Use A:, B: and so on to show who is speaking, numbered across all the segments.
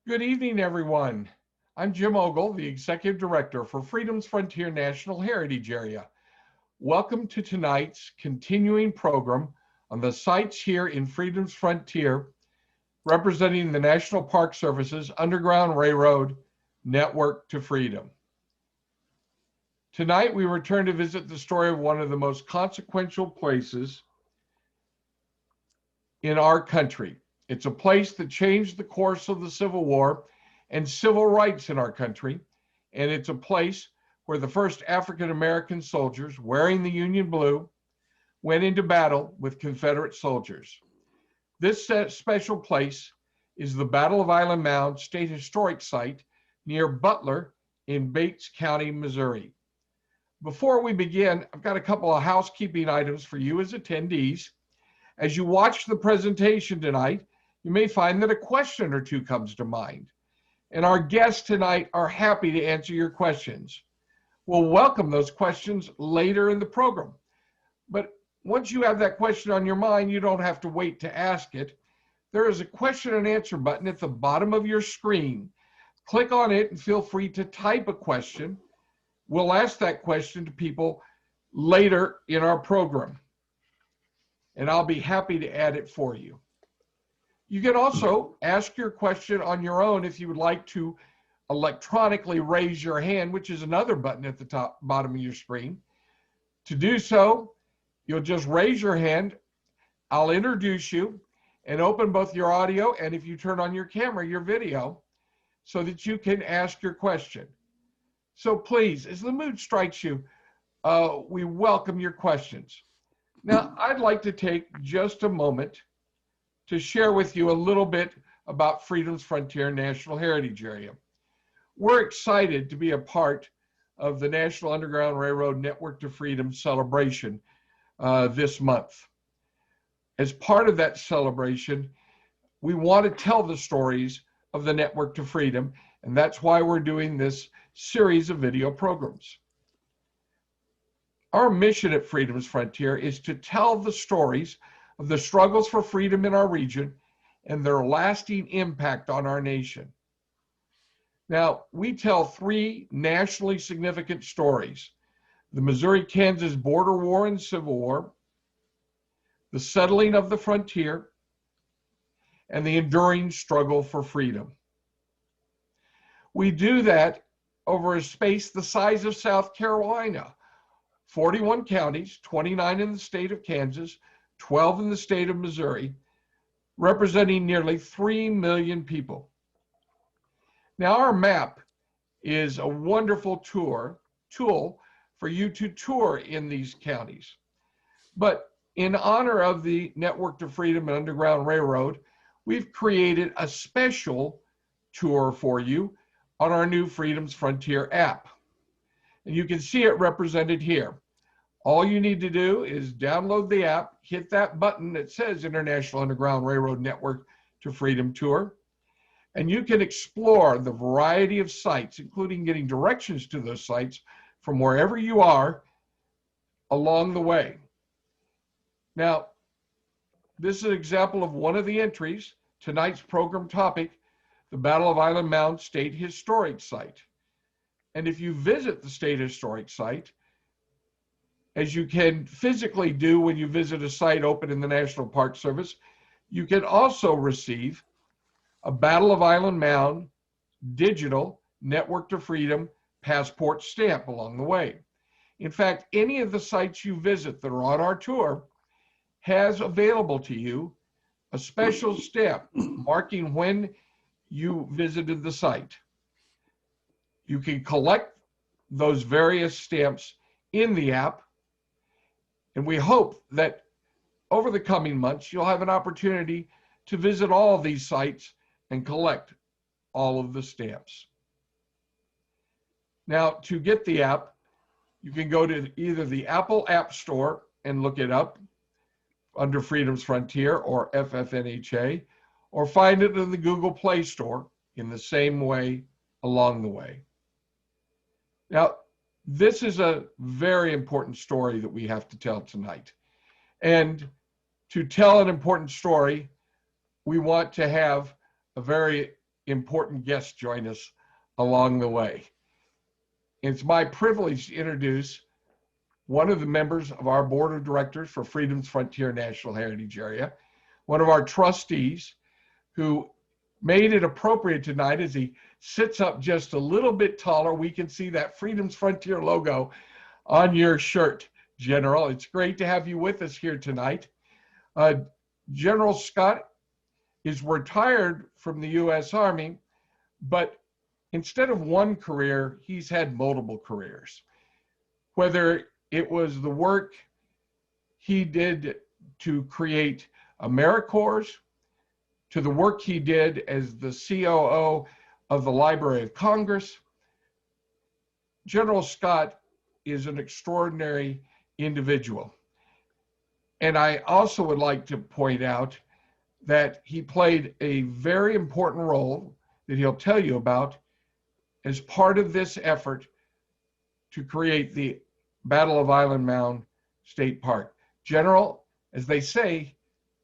A: Good evening, everyone. I'm Jim Ogle, the Executive Director for Freedom's Frontier National Heritage Area. Welcome to tonight's continuing program on the sites here in Freedom's Frontier, representing the National Park Service's Underground Railroad Network to Freedom. Tonight, we return to visit the story of one of the most consequential places in our country. It's a place that changed the course of the Civil War and civil rights in our country. And it's a place where the first African American soldiers wearing the Union blue went into battle with Confederate soldiers. This special place is the Battle of Island Mound State Historic Site near Butler in Bates County, Missouri. Before we begin, I've got a couple of housekeeping items for you as attendees. As you watch the presentation tonight, you may find that a question or two comes to mind. And our guests tonight are happy to answer your questions. We'll welcome those questions later in the program. But once you have that question on your mind, you don't have to wait to ask it. There is a question and answer button at the bottom of your screen. Click on it and feel free to type a question. We'll ask that question to people later in our program, and I'll be happy to add it for you. You can also ask your question on your own if you would like to electronically raise your hand, which is another button at the bottom of your screen. To do so, you'll just raise your hand. I'll introduce you and open both your audio and, if you turn on your camera, your video, so that you can ask your question. So please, as the mood strikes you, we welcome your questions. Now, I'd like to take just a moment to share with you a little bit about Freedom's Frontier National Heritage Area. We're excited to be a part of the National Underground Railroad Network to Freedom celebration this month. As part of that celebration, we want to tell the stories of the Network to Freedom, and that's why we're doing this series of video programs. Our mission at Freedom's Frontier is to tell the stories of the struggles for freedom in our region and their lasting impact on our nation. Now, we tell three nationally significant stories: the Missouri-Kansas Border War and Civil War, the settling of the frontier, and the enduring struggle for freedom. We do that over a space the size of South Carolina, 41 counties, 29 in the state of Kansas, 12 in the state of Missouri, representing nearly 3 million people. Now, our map is a wonderful tool for you to tour in these counties. But in honor of the Network to Freedom and Underground Railroad, we've created a special tour for you on our new Freedom's Frontier app. And you can see it represented here. All you need to do is download the app, hit that button that says International Underground Railroad Network to Freedom Tour, and you can explore the variety of sites, including getting directions to those sites from wherever you are along the way. Now, this is an example of one of the entries, tonight's program topic, the Battle of Island Mound State Historic Site. And if you visit the State Historic Site, as you can physically do when you visit a site open in the National Park Service, you can also receive a Battle of Island Mound digital Network to Freedom passport stamp along the way. In fact, any of the sites you visit that are on our tour has available to you a special stamp marking when you visited the site. You can collect those various stamps in the app, and we hope that over the coming months, you'll have an opportunity to visit all of these sites and collect all of the stamps. Now, to get the app, you can go to either the Apple App Store and look it up under Freedom's Frontier or FFNHA, or find it in the Google Play Store in the same way along the way. Now, this is a very important story that we have to tell tonight. And to tell an important story, we want to have a very important guests join us along the way. It's my privilege to introduce one of the members of our board of directors for Freedom's Frontier National Heritage Area, one of our trustees who made it appropriate tonight as he sits up just a little bit taller. We can see that Freedom's Frontier logo on your shirt, General. It's great to have you with us here tonight. General Scott is retired from the U.S. Army, but instead of one career, he's had multiple careers. Whether it was the work he did to create AmeriCorps, to the work he did as the COO of the Library of Congress, General Scott is an extraordinary individual. And I also would like to point out that he played a very important role that he'll tell you about as part of this effort to create the Battle of Island Mound State Park. General, as they say,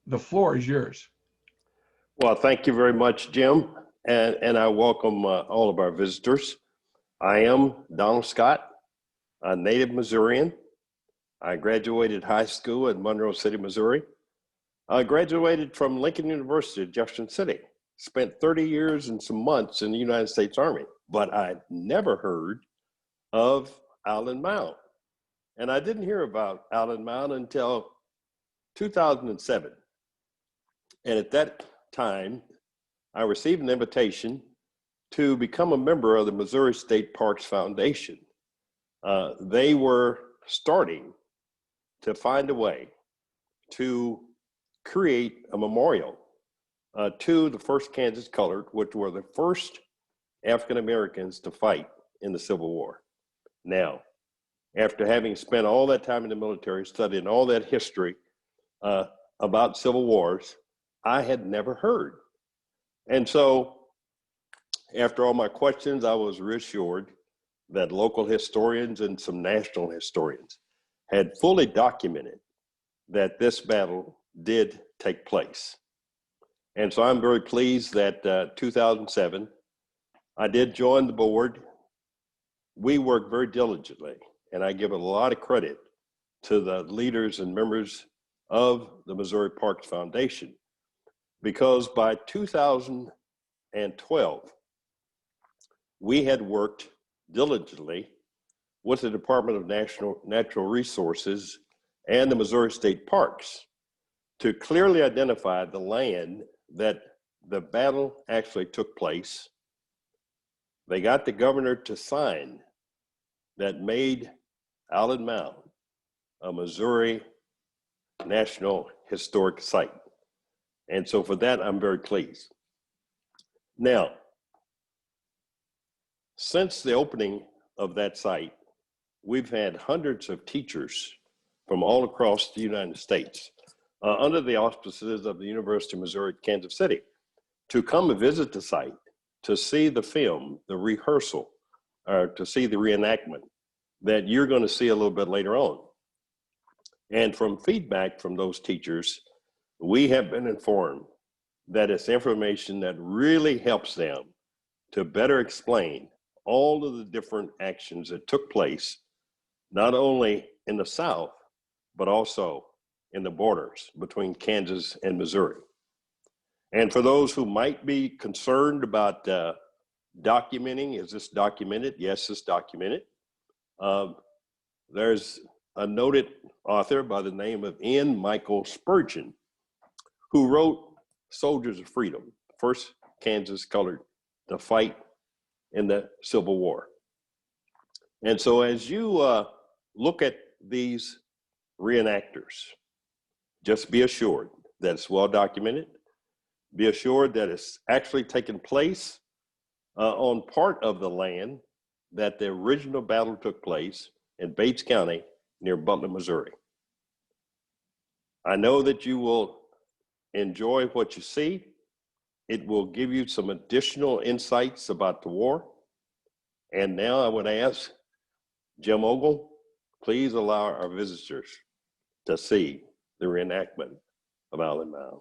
A: the floor is yours.
B: Well, thank you very much, Jim, and I welcome all of our visitors. I am Donald Scott, a native Missourian. I graduated high school in Monroe City, Missouri. I graduated from Lincoln University at Jefferson City. Spent 30 years and some months in the United States Army, but I never heard of Island Mound. And I didn't hear about Island Mound until 2007. And at that time, I received an invitation to become a member of the Missouri State Parks Foundation. They were starting to find a way to create a memorial to the first Kansas Colored, which were the first African Americans to fight in the Civil War. Now, after having spent all that time in the military, studying all that history about Civil Wars, I had never heard. And so, after all my questions, I was reassured that local historians and some national historians had fully documented that this battle did take place. And so I'm very pleased that 2007, I did join the board. We worked very diligently, and I give a lot of credit to the leaders and members of the Missouri Parks Foundation, because by 2012, we had worked diligently with the Department of Natural Resources and the Missouri State Parks to clearly identify the land that the battle actually took place. They got the governor to sign that made Island Mound a Missouri National Historic Site. And so for that, I'm very pleased. Now, since the opening of that site, we've had hundreds of teachers from all across the United States under the auspices of the University of Missouri at Kansas City to come and visit the site, to see the film, the rehearsal, or to see the reenactment that you're going to see a little bit later on. And from feedback from those teachers, we have been informed that it's information that really helps them to better explain all of the different actions that took place, not only in the South, but also in the borders between Kansas and Missouri. And for those who might be concerned about documenting, is this documented? Yes, it's documented. There's a noted author by the name of N. Michael Spurgeon, who wrote Soldiers of Freedom, first Kansas Colored to fight in the Civil War. And so as you look at these reenactors, just be assured that it's well documented. Be assured that it's actually taken place on part of the land that the original battle took place in Bates County near Butler, Missouri. I know that you will enjoy what you see. It will give you some additional insights about the war. And now I would ask Jim Ogle, please allow our visitors to see the reenactment of Island Mound.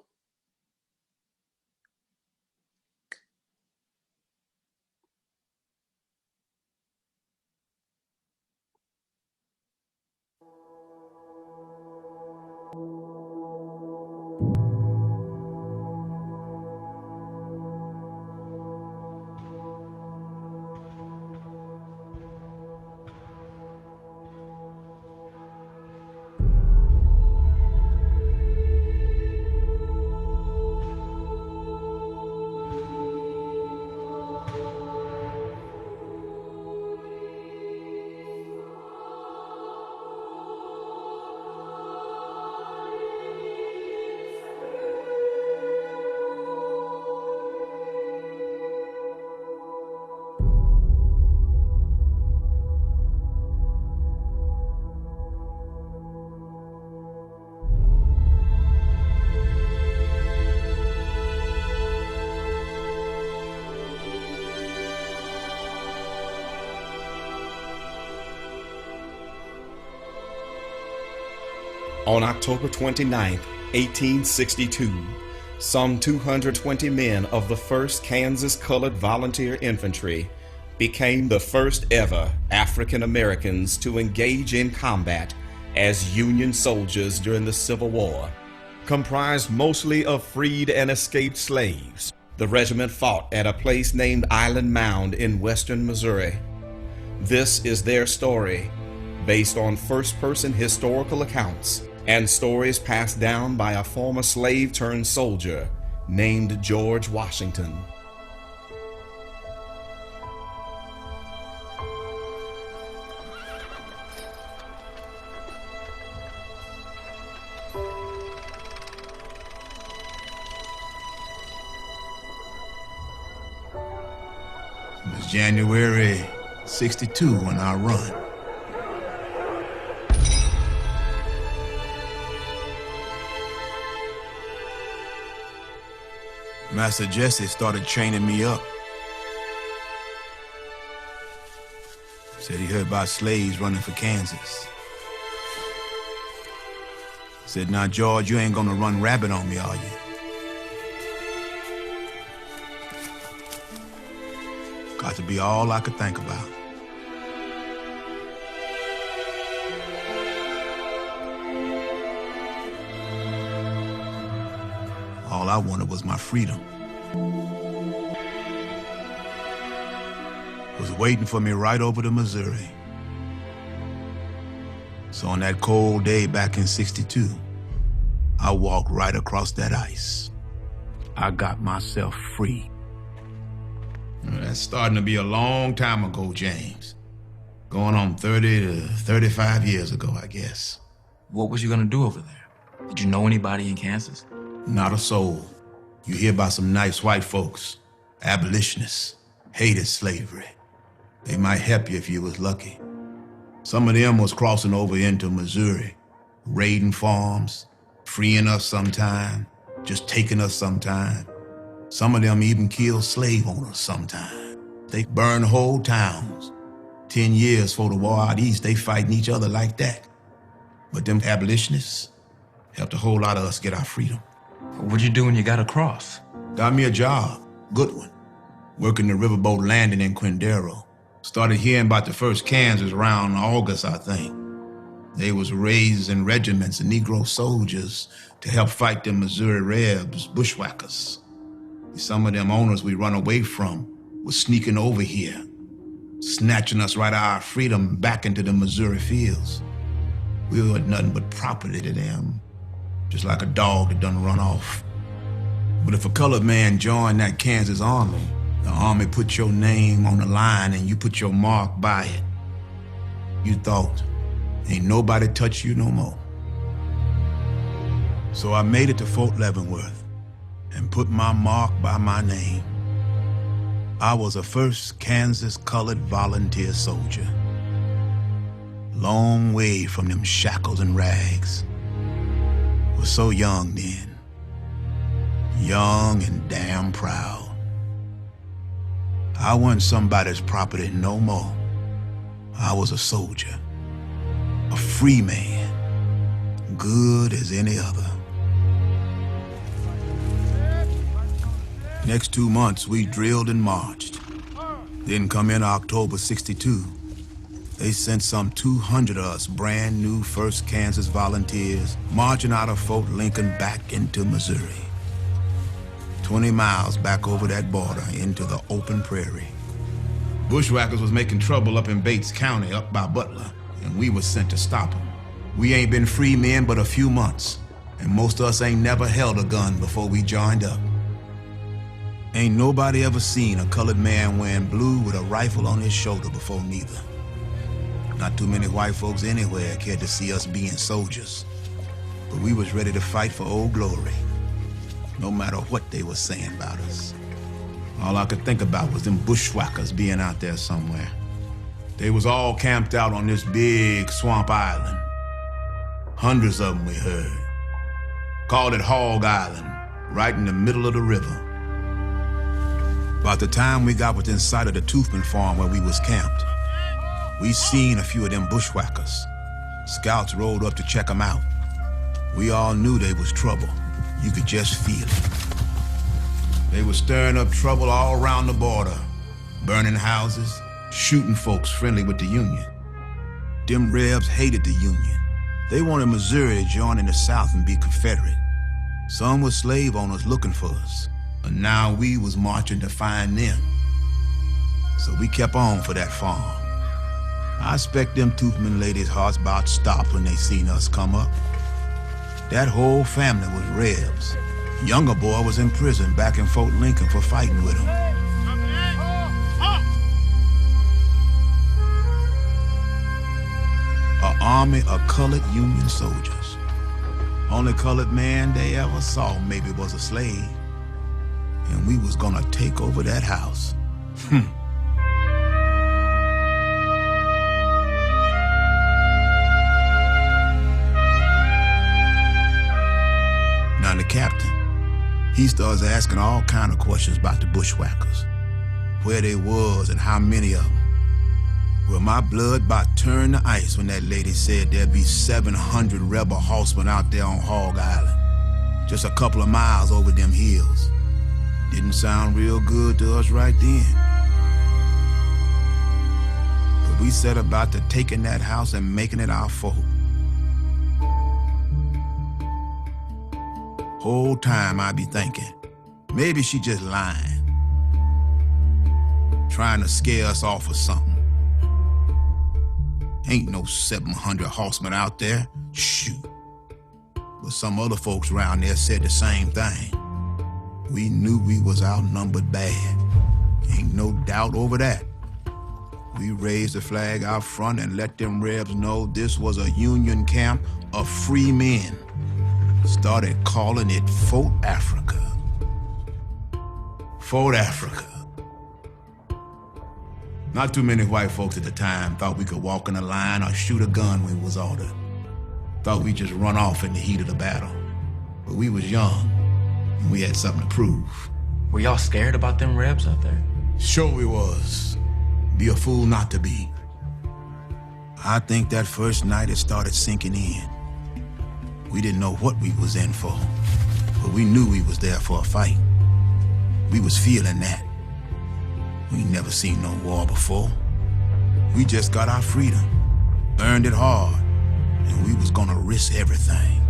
C: On October 29, 1862, some 220 men of the 1st Kansas Colored Volunteer Infantry became the first ever African Americans to engage in combat as Union soldiers during the Civil War. Comprised mostly of freed and escaped slaves, the regiment fought at a place named Island Mound in western Missouri. This is their story, based on first-person historical accounts and stories passed down by a former slave-turned-soldier named George Washington.
D: It was January 62 when I run. Master Jesse started training me up. Said he heard about slaves running for Kansas. Said, now, George, you ain't gonna run rabbit on me, are you? Got to be all I could think about. All I wanted was my freedom. Was waiting for me right over the Missouri. So on that cold day back in '62, I walked right across that ice. I got myself free. That's starting to be a long time ago, James. Going on 30 to 35 years ago, I guess.
E: What was you gonna do over there? Did you know anybody in Kansas?
D: Not a soul. You hear about some nice white folks, abolitionists, hated slavery. They might help you if you was lucky. Some of them was crossing over into Missouri, raiding farms, freeing us sometime, just taking us sometime. Some of them even killed slave owners sometime. They burned whole towns. 10 years for the war out east, they fighting each other like that. But them abolitionists helped a whole lot of us get our freedom.
E: What'd you do when you got across?
D: Got me a job, good one. Working the riverboat landing in Quindaro. Started hearing about the 1st Kansas around August, I think. They was raising regiments of Negro soldiers to help fight the Missouri Rebs, bushwhackers. Some of them owners we run away from was sneaking over here, snatching us right out of our freedom back into the Missouri fields. We were nothing but property to them, just like a dog that done run off. But if a colored man joined that Kansas Army, the Army put your name on the line and you put your mark by it. You thought, ain't nobody touch you no more. So I made it to Fort Leavenworth and put my mark by my name. I was a 1st Kansas Colored Volunteer soldier. Long way from them shackles and rags. Was so young then. Young and damn proud. I wasn't somebody's property no more. I was a soldier. A free man. Good as any other. Next 2 months, we drilled and marched. Then come in October '62. They sent some 200 of us brand new 1st Kansas volunteers marching out of Fort Lincoln back into Missouri. 20 miles back over that border into the open prairie. Bushwhackers was making trouble up in Bates County up by Butler, and we was sent to stop them. We ain't been free men but a few months, and most of us ain't never held a gun before we joined up. Ain't nobody ever seen a colored man wearing blue with a rifle on his shoulder before neither. Not too many white folks anywhere cared to see us being soldiers. But we was ready to fight for Old Glory, no matter what they were saying about us. All I could think about was them bushwhackers being out there somewhere. They was all camped out on this big swamp island. Hundreds of them, we heard. Called it Hog Island, right in the middle of the river. About the time we got within sight of the Toothman farm where we was camped, we seen a few of them bushwhackers. Scouts rolled up to check them out. We all knew they was trouble. You could just feel it. They were stirring up trouble all around the border, burning houses, shooting folks friendly with the Union. Them Rebs hated the Union. They wanted Missouri to join in the South and be Confederate. Some were slave owners looking for us, and now we was marching to find them. So we kept on for that farm. I expect them Toothman ladies' hearts about stopped when they seen us come up. That whole family was Rebs. Younger boy was in prison back in Fort Lincoln for fighting with them. An army of colored Union soldiers. Only colored man they ever saw maybe was a slave. And we was gonna take over that house. Now the captain, he starts asking all kind of questions about the bushwhackers, where they was and how many of them. Well, my blood about turned to ice when that lady said there'd be 700 rebel horsemen out there on Hog Island, just a couple of miles over them hills. Didn't sound real good to us right then. But we set about to taking that house and making it our fort. Whole time I be thinking, maybe she just lying, trying to scare us off or something. Ain't no 700 horsemen out there, shoot. But some other folks around there said the same thing. We knew we was outnumbered bad. Ain't no doubt over that. We raised the flag out front and let them Rebs know this was a Union camp of free men. Started calling it Fort Africa. Fort Africa. Not too many white folks at the time thought we could walk in a line or shoot a gun when we was ordered. Thought we'd just run off in the heat of the battle. But we was young, and we had something to prove.
E: Were y'all scared about them Rebs out there?
D: Sure we was. Be a fool not to be. I think that first night it started sinking in. We didn't know what we was in for, but we knew we was there for a fight. We was feeling that. We never seen no war before. We just got our freedom, earned it hard, and we was gonna risk everything.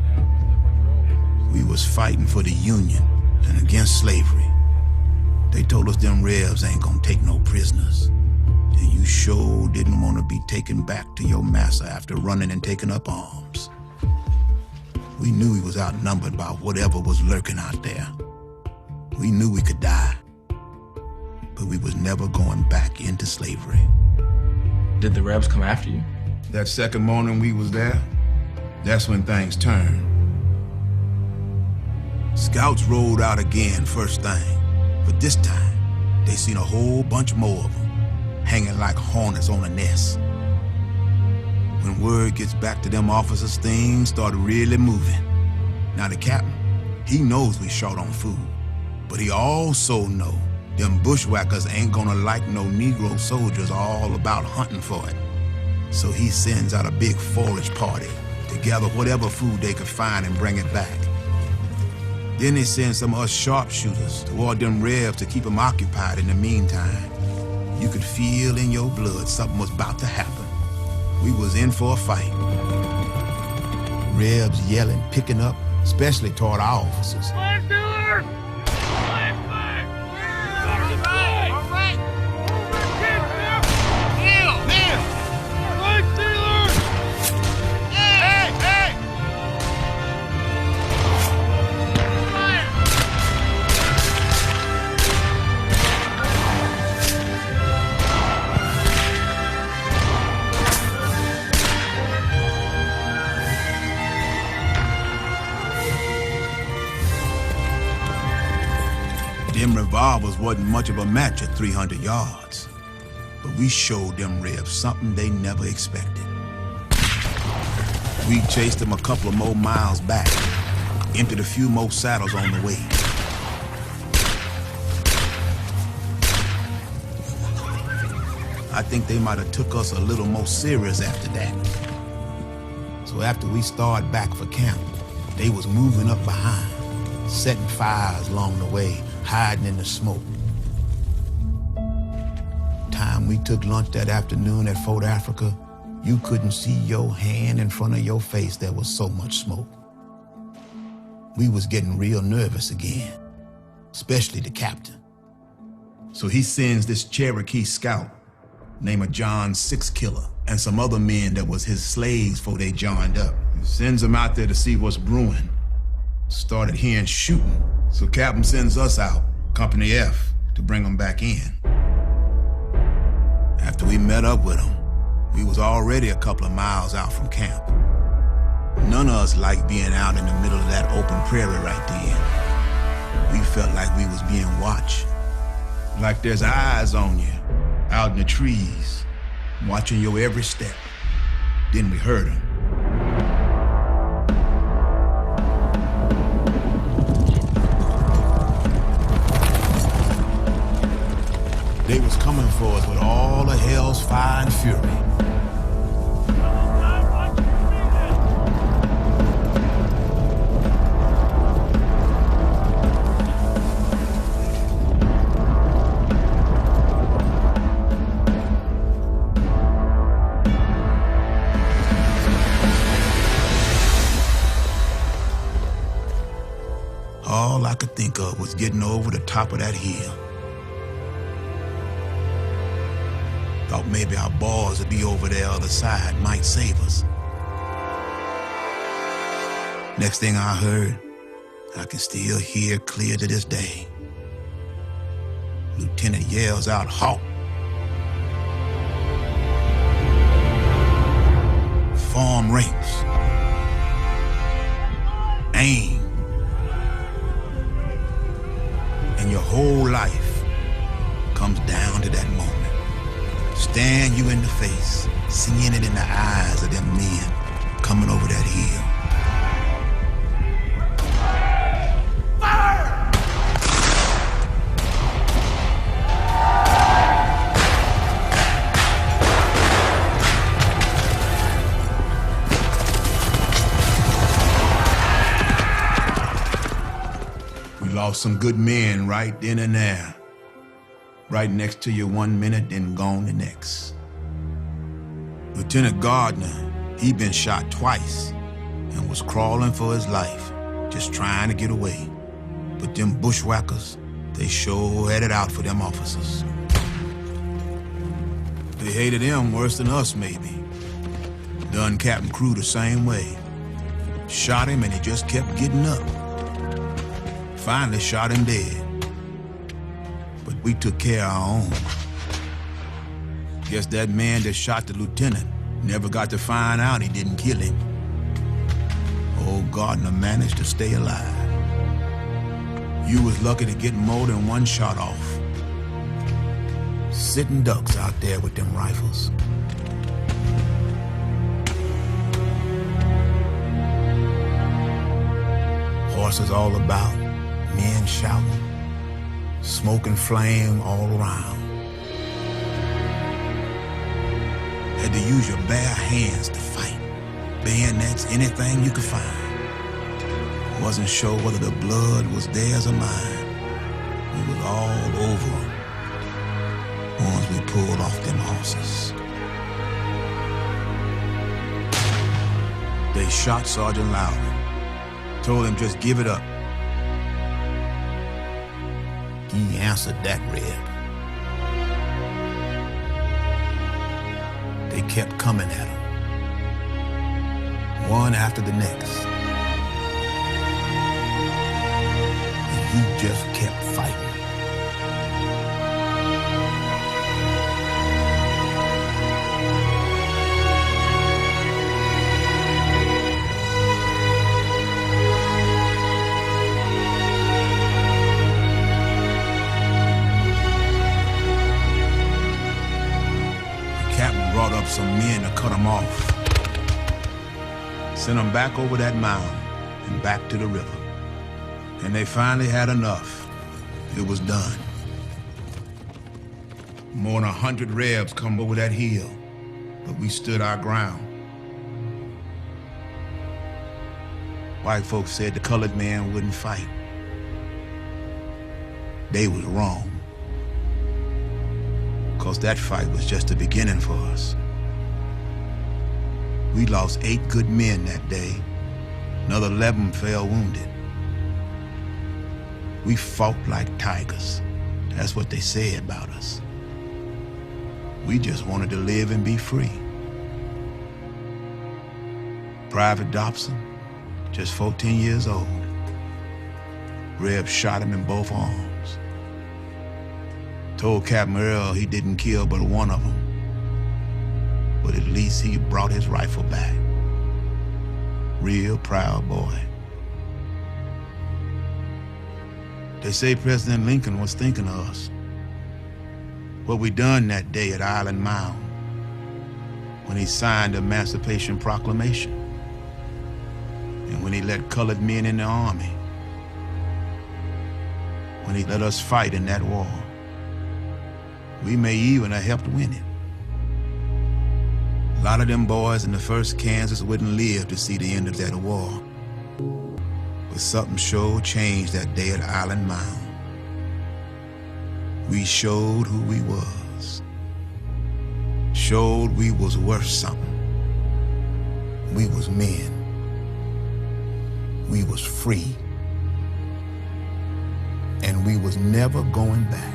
D: We was fighting for the Union and against slavery. They told us them Rebs ain't gonna take no prisoners, and you sure didn't want to be taken back to your master after running and taking up arms. We knew we was outnumbered by whatever was lurking out there. We knew we could die, but we was never going back into slavery.
E: Did the Rebs come after you?
D: That second morning we was there, that's when things turned. Scouts rolled out again first thing, but this time they seen a whole bunch more of them, hanging like hornets on a nest. When word gets back to them officers, things start really moving. Now the captain, he knows we short on food, but he also know them bushwhackers ain't gonna like no Negro soldiers all about hunting for it. So he sends out a big forage party to gather whatever food they could find and bring it back. Then they send some of us sharpshooters toward them Rebs to keep them occupied in the meantime. You could feel in your blood something was about to happen. We was in for a fight. Rebs yelling, picking up, especially toward our officers. Them revolvers wasn't much of a match at 300 yards. But we showed them Rebs something they never expected. We chased them a couple of more miles back, emptied a few more saddles on the way. I think they might have took us a little more serious after that. So after we started back for camp, They was moving up behind, setting fires along the way, hiding in the smoke. Time we took lunch that afternoon at Fort Africa, you couldn't see your hand in front of your face, there was so much smoke. We was getting real nervous again, especially the captain. So he sends this Cherokee scout named John Sixkiller and some other men that was his slaves before they joined up. He sends them out there to see what's brewing. Started hearing shooting, so Captain sends us out, Company F, to bring them back in. After we met up with them, we was already a couple of miles out from camp. None of us liked being out in the middle of that open prairie right then. We felt like we was being watched. Like there's eyes on you, out in the trees, watching your every step. Then we heard them. They was coming for us with all of hell's fire and fury. All I could think of was getting over the top of that hill. Thought maybe our boys would be over there other side, might save us. Next thing I heard, I can still hear clear to this day. Lieutenant yells out, "Halt!" Form ranks. Aim. And your whole life comes down to that moment. Staring you in the face, seeing it in the eyes of them men coming over that hill. Fire! We lost some good men right then and there. Right next to you 1 minute, then gone the next. Lieutenant Gardner, he'd been shot twice and was crawling for his life, just trying to get away. But them bushwhackers, they sure had it out for them officers. They hated him worse than us, maybe. Done Captain Crew the same way. Shot him and he just kept getting up. Finally shot him dead. But we took care of our own. Guess that man that shot the lieutenant never got to find out he didn't kill him. Old Gardner managed to stay alive. You was lucky to get more than one shot off. Sitting ducks out there with them rifles. Horses all about, men shouting. Smoke and flame all around. Had to use your bare hands to fight. Bayonets, anything you could find. Wasn't sure whether the blood was theirs or mine. We was all over them once we pulled off them horses. They shot Sergeant Lowry. Told him just give it up. He answered that red. They kept coming at him, one after the next. And he just kept fighting. Brought up some men to cut them off. Sent them back over that mound and back to the river. And they finally had enough. It was done. More than 100 Rebs come over that hill, but we stood our ground. White folks said the colored man wouldn't fight. They was wrong. 'Cause that fight was just the beginning for us. We lost 8 good men that day. Another 11 fell wounded. We fought like tigers. That's what they said about us. We just wanted to live and be free. Private Dobson, just 14 years old. Reb shot him in both arms. Told Captain Earl he didn't kill but one of them. But at least he brought his rifle back. Real proud boy. They say President Lincoln was thinking of us. What we done that day at Island Mound when he signed the Emancipation Proclamation and when he let colored men in the army, when he let us fight in that war. We may even have helped win it. A lot of them boys in the 1st Kansas wouldn't live to see the end of that war. But something sure changed that day at Island Mound. We showed who we was. Showed we was worth something. We was men. We was free. And we was never going back.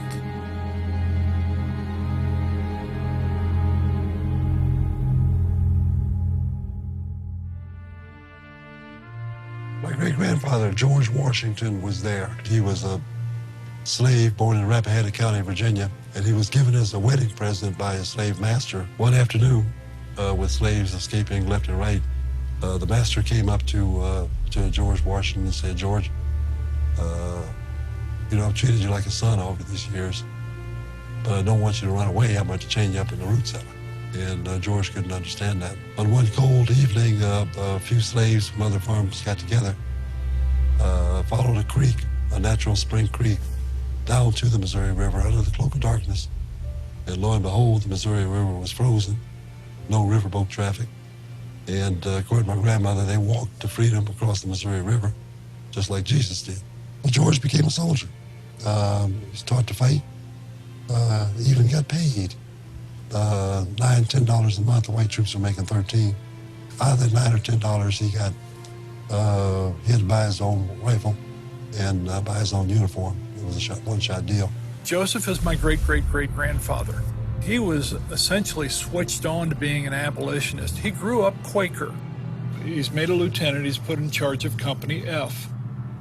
F: My great-grandfather, George Washington, was there. He was a slave born in Rappahannock County, Virginia, and he was given as a wedding present by his slave master. One afternoon, with slaves escaping left and right, the master came up to George Washington and said, "George, you know, I've treated you like a son over these years, but I don't want you to run away. I'm going to chain you up in the root cellar." And George couldn't understand that. On one cold evening, a few slaves from other farms got together, followed a creek, a natural spring creek, down to the Missouri River under the cloak of darkness. And lo and behold, the Missouri River was frozen, no riverboat traffic. And according to my grandmother, they walked to freedom across the Missouri River, just like Jesus did. Well, George became a soldier. He was taught to fight, even got paid. $9, $10 a month. The white troops were making 13. Out of that $9 or $10, he got, he had to buy his own rifle and buy his own uniform. It was a one-shot deal.
G: Joseph is my great-great-great-grandfather. He was essentially switched on to being an abolitionist. He grew up Quaker. He's made a lieutenant. He's put in charge of Company F.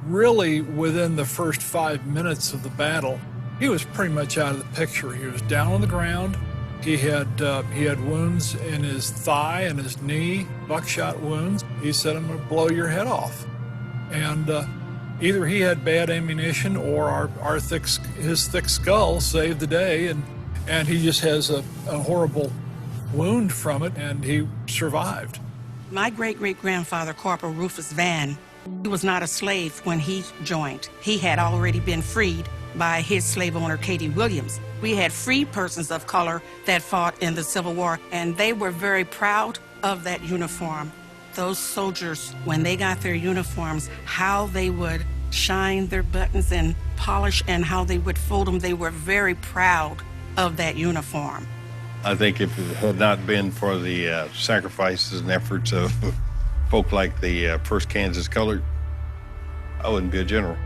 G: Really, within the first 5 minutes of the battle, he was pretty much out of the picture. He was down on the ground. He had wounds in his thigh and his knee, buckshot wounds. He said, "I'm going to blow your head off." And either he had bad ammunition or his thick skull saved the day, and he just has a horrible wound from it, and he survived.
H: My great-great-grandfather, Corporal Rufus Vann, he was not a slave when he joined. He had already been freed by his slave owner, Katie Williams. We had free persons of color that fought in the Civil War, and they were very proud of that uniform. Those soldiers, when they got their uniforms, how they would shine their buttons and polish and how they would fold them, they were very proud of that uniform.
I: I think if it had not been for the sacrifices and efforts of folk like the 1st Kansas Colored, I wouldn't be a general.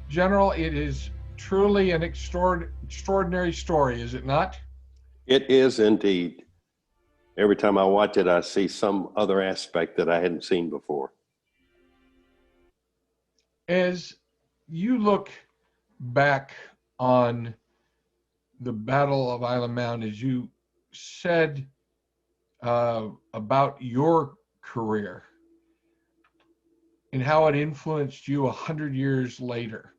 A: General, it is truly an extraordinary story, is it not?
B: It is indeed. every time I watch it, I see some other aspect that I hadn't seen before.
A: As you look back on the Battle of Island Mound, as you said about your career and how it influenced you 100 years later,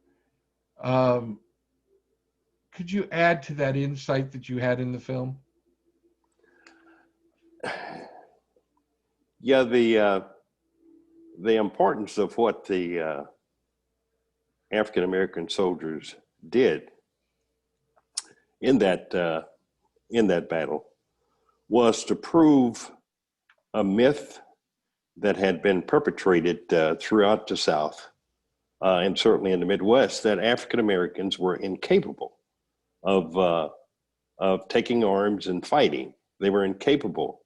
A: could you add to that insight that you had in the film?
B: Yeah, the importance of what the African American soldiers did in that battle was to prove a myth that had been perpetrated throughout the South and certainly in the Midwest, that African Americans were incapable of taking arms and fighting. They were incapable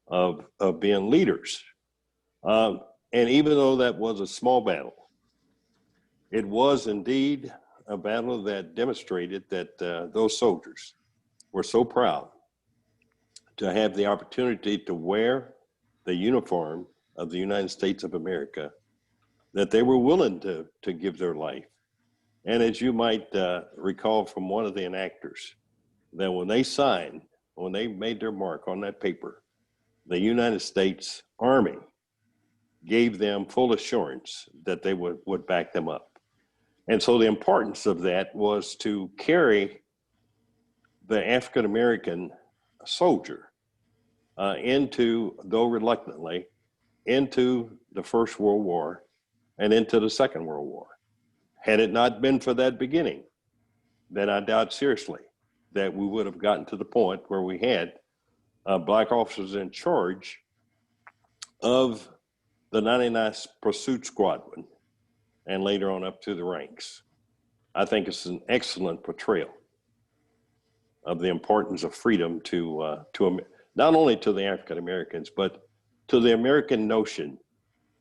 B: of being leaders. And even though that was a small battle, it was indeed a battle that demonstrated that those soldiers were so proud to have the opportunity to wear the uniform of the United States of America, that they were willing to give their life. And as you might recall from one of the enactors, that when they made their mark on that paper, the United States Army gave them full assurance that they would back them up. And so the importance of that was to carry the African American soldier though reluctantly, into the First World War and into the Second World War. Had it not been for that beginning, then I doubt seriously that we would have gotten to the point where we had Black officers in charge of the 99th Pursuit Squadron and later on up to the ranks. I think it's an excellent portrayal of the importance of freedom to not only to the African Americans, but to the American notion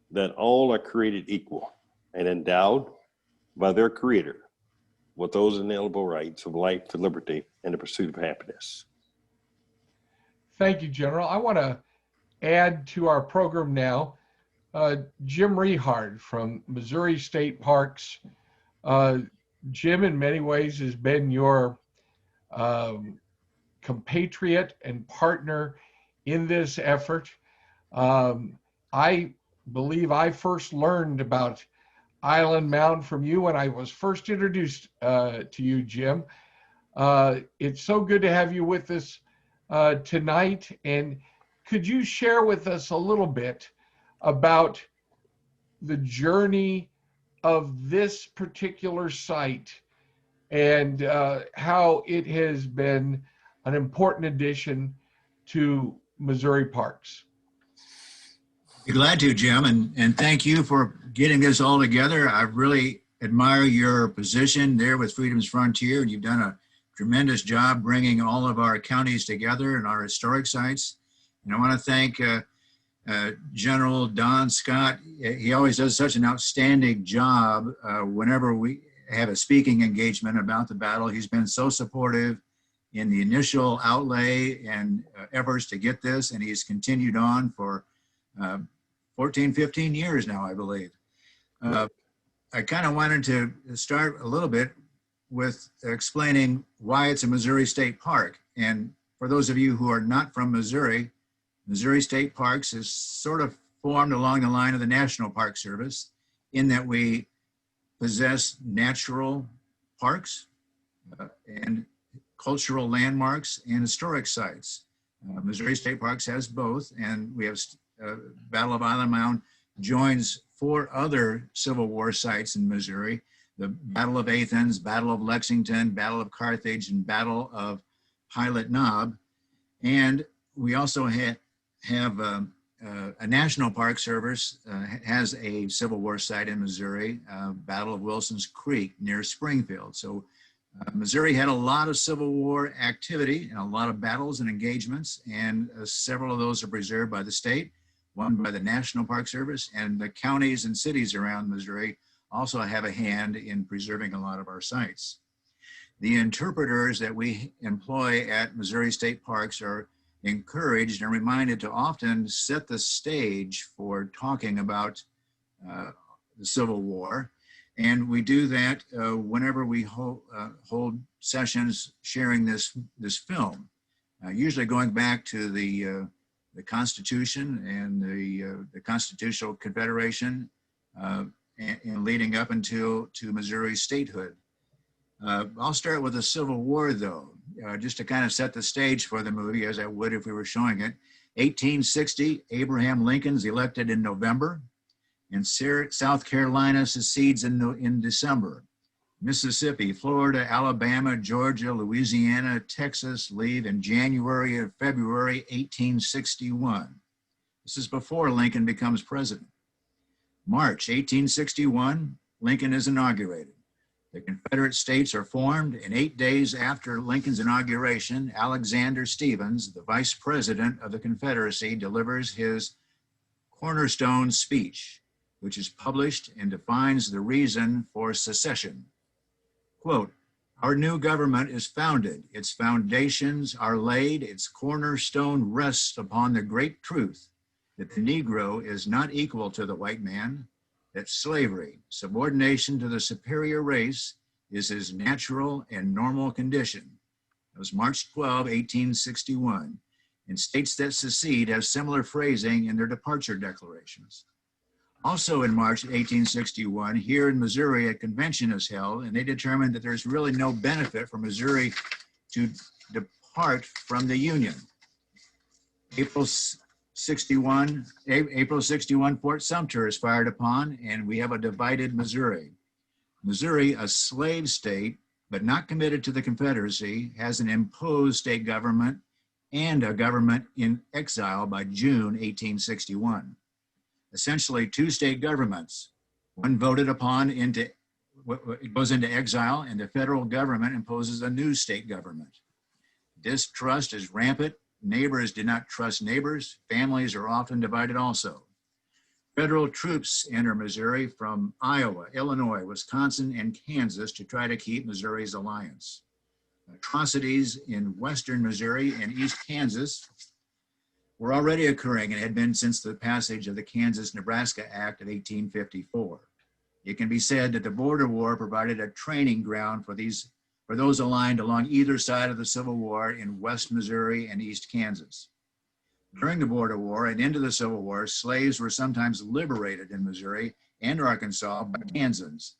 B: that all are created equal and endowed by their Creator with those inalienable rights of life, to liberty, and the pursuit of happiness.
A: Thank you, General. I want to add to our program now Jim Rehard from Missouri State Parks. Jim, in many ways, has been your compatriot and partner in this effort. I believe I first learned about Island Mound from you when I was first introduced to you, Jim. It's so good to have you with us tonight. And could you share with us a little bit about the journey of this particular site and how it has been an important addition to Missouri Parks?
J: Be glad to, Jim, and thank you for getting this all together. I really admire your position there with Freedom's Frontier, and you've done a tremendous job bringing all of our counties together and our historic sites. And I want to thank General Don Scott. He always does such an outstanding job whenever we have a speaking engagement about the battle. He's been so supportive in the initial outlay and efforts to get this, and he's continued on for 14, 15 years now, I believe. I kind of wanted to start a little bit with explaining why it's a Missouri State Park. And for those of you who are not from Missouri, Missouri State Parks is sort of formed along the line of the National Park Service in that we possess natural parks and cultural landmarks and historic sites. Missouri State Parks has both, and we have Battle of Island Mound joins 4 other Civil War sites in Missouri: the Battle of Athens, Battle of Lexington, Battle of Carthage, and Battle of Pilot Knob. And we also have a National Park Service has a Civil War site in Missouri, Battle of Wilson's Creek near Springfield. So Missouri had a lot of Civil War activity and a lot of battles and engagements, and several of those are preserved by the state, one by the National Park Service, and the counties and cities around Missouri also have a hand in preserving a lot of our sites. The interpreters that we employ at Missouri State Parks are encouraged and reminded to often set the stage for talking about the Civil War. And we do that whenever we hold sessions sharing this film, usually going back to the Constitution and the Constitutional Confederation, and leading up until Missouri's statehood. I'll start with the Civil War, though, just to kind of set the stage for the movie, as I would if we were showing it. 1860, Abraham Lincoln's elected in November, and South Carolina secedes in December. Mississippi, Florida, Alabama, Georgia, Louisiana, Texas leave in January and February 1861. This is before Lincoln becomes president. March 1861, Lincoln is inaugurated. The Confederate States are formed, and 8 days after Lincoln's inauguration, Alexander Stephens, the Vice President of the Confederacy, delivers his cornerstone speech, which is published and defines the reason for secession. Quote, "Our new government is founded, its foundations are laid, its cornerstone rests upon the great truth that the Negro is not equal to the white man, that slavery, subordination to the superior race, is his natural and normal condition." That was March 12, 1861, and states that secede have similar phrasing in their departure declarations. Also in March 1861, here in Missouri, a convention is held, and they determined that there's really no benefit for Missouri to depart from the Union. April 61, Fort Sumter is fired upon, and we have a divided Missouri. Missouri, a slave state, but not committed to the Confederacy, has an imposed state government and a government in exile by June 1861. Essentially, two state governments, one voted upon goes into exile, and the federal government imposes a new state government. Distrust is rampant. Neighbors do not trust neighbors. Families are often divided also. Federal troops enter Missouri from Iowa, Illinois, Wisconsin, and Kansas to try to keep Missouri's alliance. Atrocities in western Missouri and east Kansas were already occurring and had been since the passage of the Kansas-Nebraska Act of 1854. It can be said that the border war provided a training ground for those aligned along either side of the Civil War in West Missouri and East Kansas. During the border war and into the Civil War, slaves were sometimes liberated in Missouri and Arkansas by Kansans.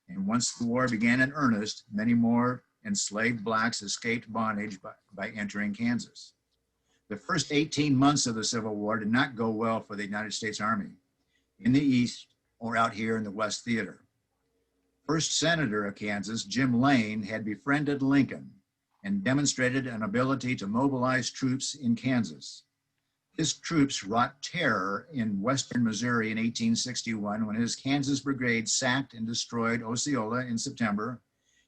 J: And once the war began in earnest, many more enslaved blacks escaped bondage by entering Kansas. The first 18 months of the Civil War did not go well for the United States Army in the East or out here in the West Theater. First Senator of Kansas, Jim Lane, had befriended Lincoln and demonstrated an ability to mobilize troops in Kansas. His troops wrought terror in western Missouri in 1861 when his Kansas brigade sacked and destroyed Osceola in September,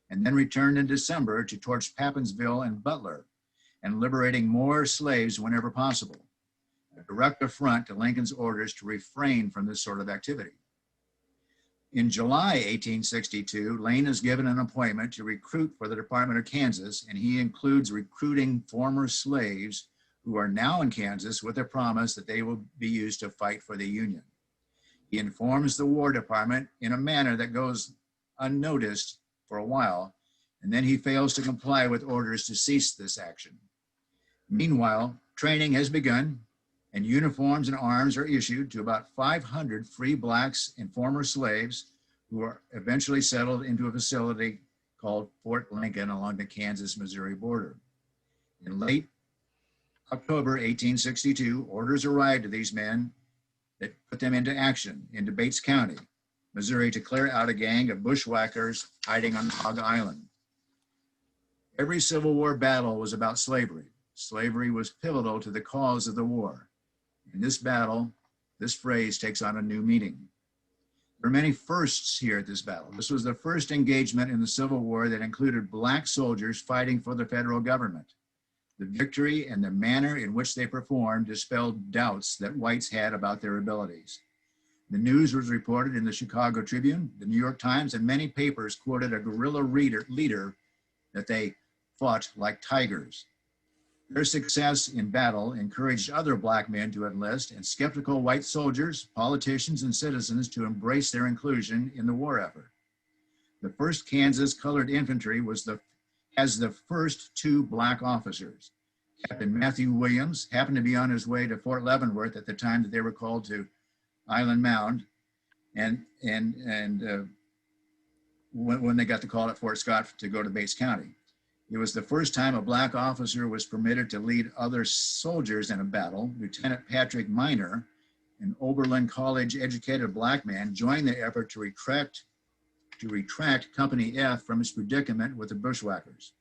J: and then returned in December to torch Papinsville and Butler, and liberating more slaves whenever possible, a direct affront to Lincoln's orders to refrain from this sort of activity. In July 1862, Lane is given an appointment to recruit for the Department of Kansas, and he includes recruiting former slaves who are now in Kansas with a promise that they will be used to fight for the Union. He informs the War Department in a manner that goes unnoticed for a while, and then he fails to comply with orders to cease this action. Meanwhile, training has begun, and uniforms and arms are issued to about 500 free blacks and former slaves who are eventually settled into a facility called Fort Lincoln along the Kansas-Missouri border. In late October 1862, orders arrived to these men that put them into action into Bates County, Missouri, to clear out a gang of bushwhackers hiding on Hog Island. Every Civil War battle was about slavery. Slavery was pivotal to the cause of the war. In this battle, this phrase takes on a new meaning. There are many firsts here at this battle. This was the first engagement in the Civil War that included black soldiers fighting for the federal government. The victory and the manner in which they performed dispelled doubts that whites had about their abilities. The news was reported in the Chicago Tribune, the New York Times, and many papers quoted a guerrilla leader that they fought like tigers. Their success in battle encouraged other black men to enlist and skeptical white soldiers, politicians, and citizens to embrace their inclusion in the war effort. The 1st Kansas Colored Infantry has the first 2 black officers. Captain Matthew Williams happened to be on his way to Fort Leavenworth at the time that they were called to Island Mound, and when they got the call at Fort Scott to go to Bates County. It was the first time a black officer was permitted to lead other soldiers in a battle. Lieutenant Patrick Minor, an Oberlin College educated black man, joined the effort to retract Company F from its predicament with the bushwhackers.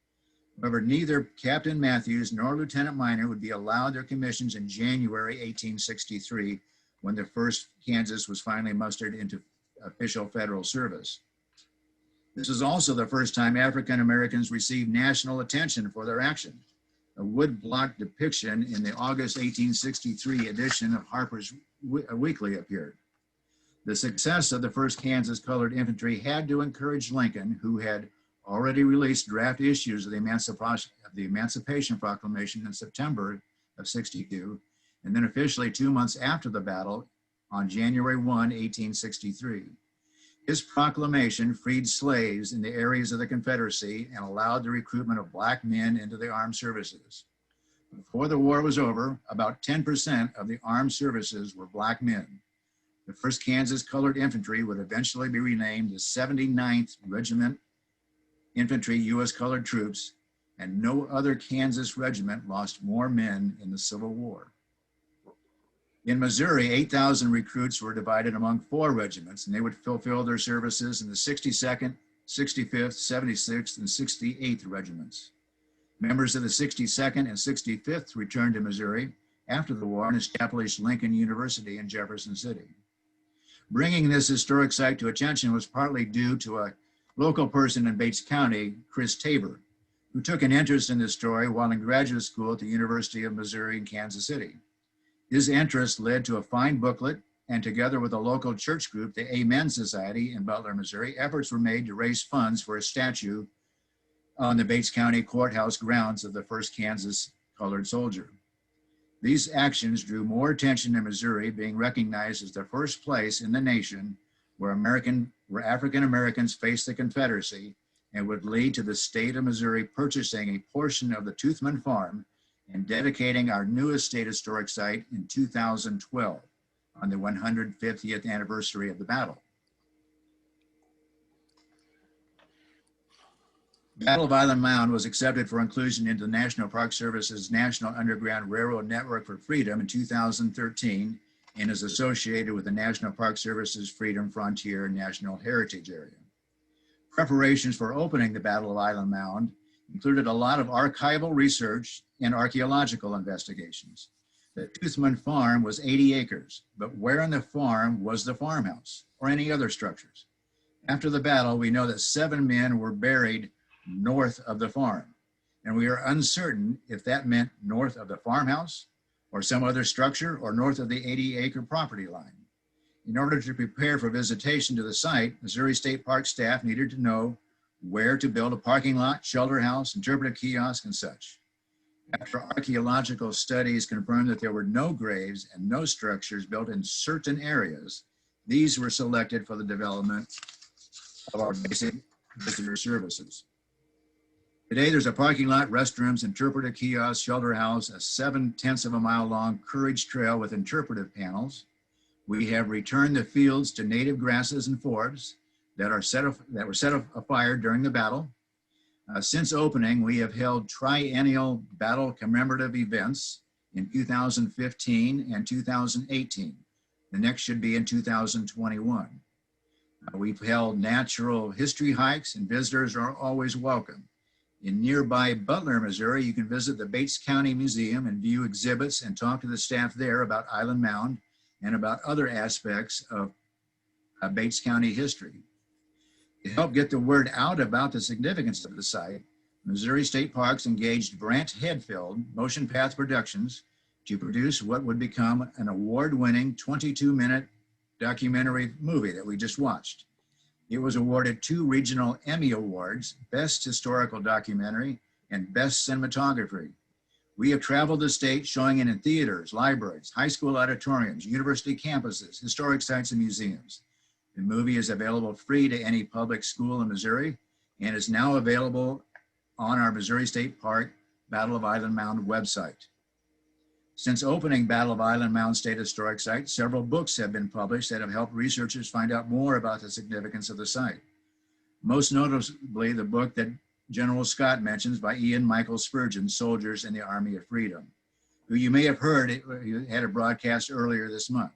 J: However, neither Captain Matthews nor Lieutenant Minor would be allowed their commissions in January 1863, when the 1st Kansas was finally mustered into official federal service. This is also the first time African Americans received national attention for their action. A woodblock depiction in the August 1863 edition of Harper's Weekly appeared. The success of the 1st Kansas Colored Infantry had to encourage Lincoln, who had already released draft issues of the Emancipation Proclamation in September of '62, and then officially 2 months after the battle on January 1, 1863. His proclamation freed slaves in the areas of the Confederacy and allowed the recruitment of black men into the armed services. Before the war was over, about 10% of the armed services were black men. The 1st Kansas Colored Infantry would eventually be renamed the 79th Regiment Infantry U.S. Colored Troops, and no other Kansas regiment lost more men in the Civil War. In Missouri, 8,000 recruits were divided among 4 regiments, and they would fulfill their services in the 62nd, 65th, 76th, and 68th regiments. Members of the 62nd and 65th returned to Missouri after the war and established Lincoln University in Jefferson City. Bringing this historic site to attention was partly due to a local person in Bates County, Chris Tabor, who took an interest in this story while in graduate school at the University of Missouri in Kansas City. His interest led to a fine booklet, and together with a local church group, the Amen Society in Butler, Missouri, efforts were made to raise funds for a statue on the Bates County Courthouse grounds of the 1st Kansas Colored Soldier. These actions drew more attention in Missouri, being recognized as the first place in the nation where African Americans faced the Confederacy, and would lead to the state of Missouri purchasing a portion of the Toothman Farm and dedicating our newest state historic site in 2012 on the 150th anniversary of the battle. Battle of Island Mound was accepted for inclusion into the National Park Service's National Underground Railroad Network for Freedom in 2013 and is associated with the National Park Service's Freedom Frontier National Heritage Area. Preparations for opening the Battle of Island Mound included a lot of archival research and archaeological investigations. The Toothman Farm was 80 acres, but where on the farm was the farmhouse or any other structures? After the battle, we know that 7 men were buried north of the farm, and we are uncertain if that meant north of the farmhouse or some other structure or north of the 80-acre property line. In order to prepare for visitation to the site, Missouri State Park staff needed to know where to build a parking lot, shelter house, interpretive kiosk, and such. After archaeological studies confirmed that there were no graves and no structures built in certain areas, these were selected for the development of our basic visitor services. Today, there's a parking lot, restrooms, interpretive kiosk, shelter house, a 7/10 of a mile long courage trail with interpretive panels. We have returned the fields to native grasses and forbs that were set afire during the battle. Since opening, we have held triennial battle commemorative events in 2015 and 2018. The next should be in 2021. We've held natural history hikes, and visitors are always welcome. In nearby Butler, Missouri, you can visit the Bates County Museum and view exhibits and talk to the staff there about Island Mound and about other aspects of Bates County history. To help get the word out about the significance of the site, Missouri State Parks engaged Brant Hedfield Motion Path Productions to produce what would become an award-winning 22-minute documentary movie that we just watched. It was awarded 2 regional Emmy Awards, Best Historical Documentary and Best Cinematography. We have traveled the state showing it in theaters, libraries, high school auditoriums, university campuses, historic sites, and museums. The movie is available free to any public school in Missouri and is now available on our Missouri State Park Battle of Island Mound website. Since opening Battle of Island Mound State Historic Site, several books have been published that have helped researchers find out more about the significance of the site. Most notably, the book that General Scott mentions by Ian Michael Spurgeon, Soldiers in the Army of Freedom, who you may have heard he had a broadcast earlier this month.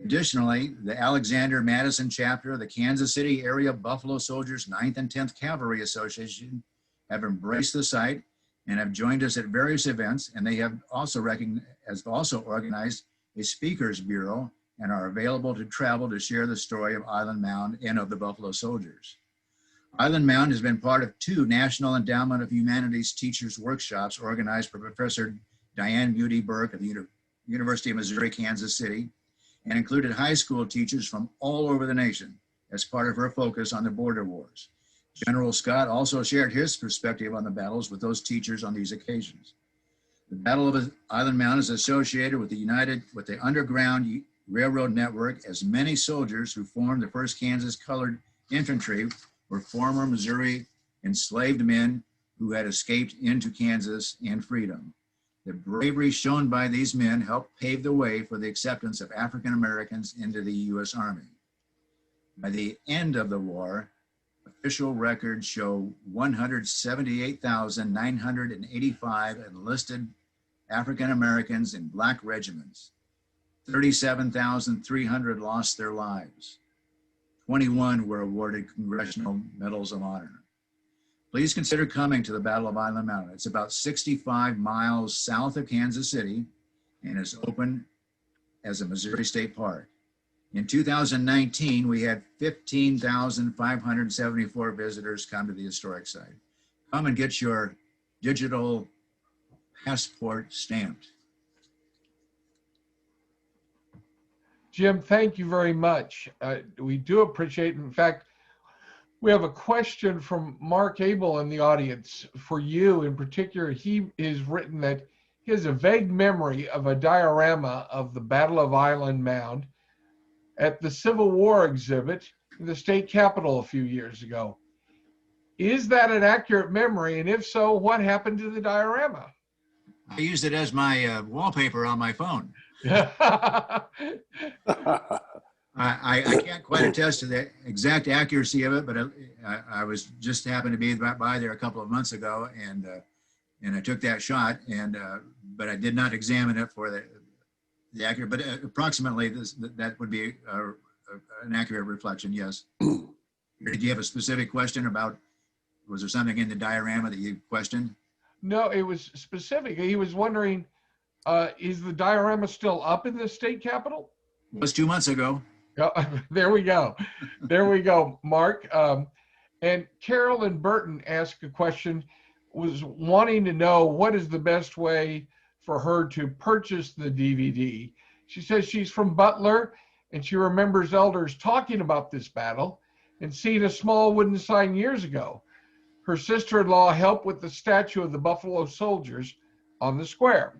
J: Additionally, the Alexander Madison chapter of the Kansas City Area Buffalo Soldiers 9th and 10th Cavalry Association have embraced the site and have joined us at various events, and they have also organized a speakers bureau and are available to travel to share the story of Island Mound and of the Buffalo Soldiers. Island Mound has been part of 2 National Endowment of Humanities Teachers Workshops organized by Professor Diane Beauty Burke of the University of Missouri, Kansas City, and included high school teachers from all over the nation as part of her focus on the border wars. General Scott also shared his perspective on the battles with those teachers on these occasions. The Battle of Island Mound is associated with the Underground Railroad Network, as many soldiers who formed the 1st Kansas Colored Infantry were former Missouri enslaved men who had escaped into Kansas and freedom. The bravery shown by these men helped pave the way for the acceptance of African Americans into the U.S. Army. By the end of the war, official records show 178,985 enlisted African Americans in black regiments. 37,300 lost their lives. 21 were awarded Congressional Medals of Honor. Please consider coming to the Battle of Island Mound. It's about 65 miles south of Kansas City and is open as a Missouri State Park. In 2019, we had 15,574 visitors come to the historic site. Come and get your digital passport stamped.
A: Jim, thank you very much. We do appreciate it. In fact, we have a question from Mark Abel in the audience for you in particular. He has written that he has a vague memory of a diorama of the Battle of Island Mound at the Civil War exhibit in the state capitol a few years ago. Is that an accurate memory? And if so, what happened to the diorama?
J: I used it as my wallpaper on my phone. I can't quite attest to the exact accuracy of it, but I was just happened to be by there a couple of months ago, and I took that shot, but I did not examine it for the accurate. But approximately that would be an accurate reflection. Yes. Did you have a specific question about? Was there something in the diorama that you questioned?
A: No, it was specific. He was wondering, is the diorama still up in the state capitol?
J: It was 2 months ago.
A: There we go. There we go, Mark. And Carolyn Burton asked a question, was wanting to know what is the best way for her to purchase the DVD. She says she's from Butler and she remembers elders talking about this battle and seeing a small wooden sign years ago. Her sister-in-law helped with the statue of the Buffalo Soldiers on the square.